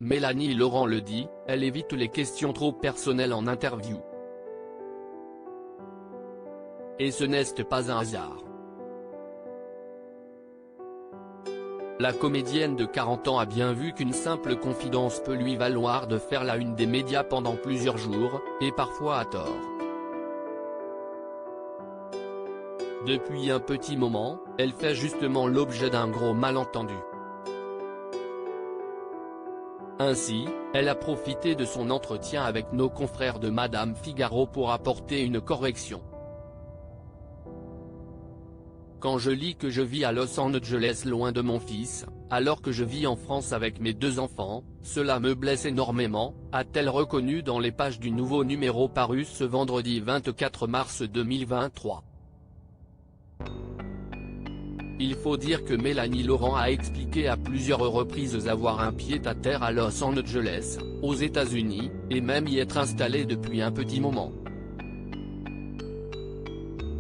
Mélanie Laurent le dit, elle évite les questions trop personnelles en interview. Et ce n'est pas un hasard. La comédienne de 40 ans a bien vu qu'une simple confidence peut lui valoir de faire la une des médias pendant plusieurs jours, et parfois à tort. Depuis un petit moment, elle fait justement l'objet d'un gros malentendu. Ainsi, elle a profité de son entretien avec nos confrères de Madame Figaro pour apporter une correction. Quand je lis que je vis à Los Angeles loin de mon fils, alors que je vis en France avec mes 2 enfants, cela me blesse énormément, a-t-elle reconnu dans les pages du nouveau numéro paru ce vendredi 24 mars 2023. Il faut dire que Mélanie Laurent a expliqué à plusieurs reprises avoir un pied-à-terre à Los Angeles, aux États-Unis, et même y être installée depuis un petit moment.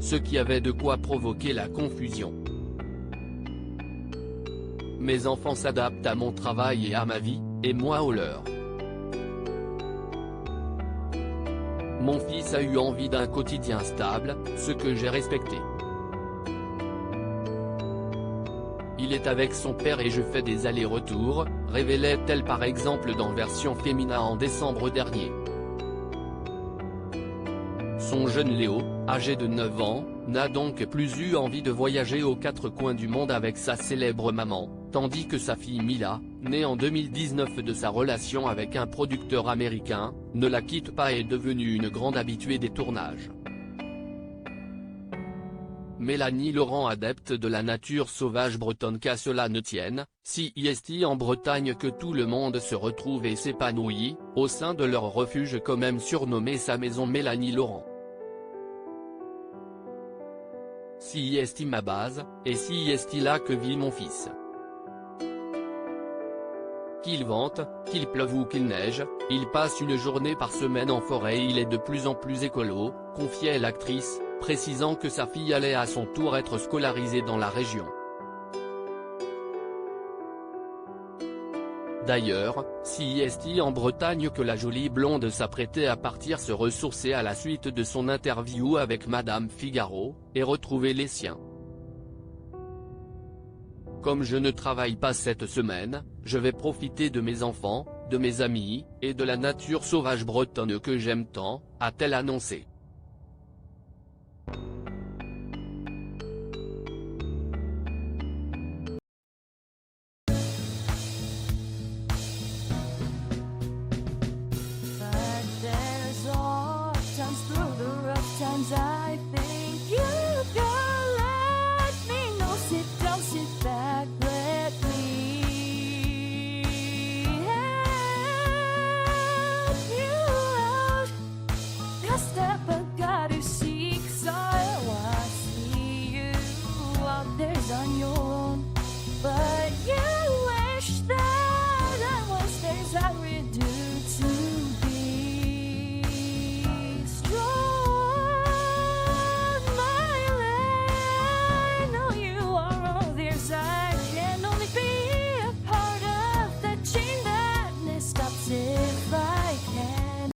Ce qui avait de quoi provoquer la confusion. Mes enfants s'adaptent à mon travail et à ma vie, et moi au leur. Mon fils a eu envie d'un quotidien stable, ce que j'ai respecté. Il est avec son père et je fais des allers-retours, révélait-elle par exemple dans Version Féminin en décembre dernier. Son jeune Léo, âgé de 9 ans, n'a donc plus eu envie de voyager aux 4 coins du monde avec sa célèbre maman, tandis que sa fille Mila, née en 2019 de sa relation avec un producteur américain, ne la quitte pas et est devenue une grande habituée des tournages. Mélanie Laurent, adepte de la nature sauvage bretonne qu'à cela ne tienne, si est en Bretagne que tout le monde se retrouve et s'épanouit, au sein de leur refuge quand même surnommé sa maison Mélanie Laurent. Si est ma base, et si est là que vit mon fils. Qu'il vente, qu'il pleuve ou qu'il neige, il passe une journée par semaine en forêt et il est de plus en plus écolo, confiait l'actrice, précisant que sa fille allait à son tour être scolarisée dans la région. D'ailleurs, si est en Bretagne que la jolie blonde s'apprêtait à partir se ressourcer à la suite de son interview avec Madame Figaro, et retrouver les siens. Comme je ne travaille pas cette semaine, je vais profiter de mes enfants, de mes amis, et de la nature sauvage bretonne que j'aime tant, a-t-elle annoncé. Through the rough times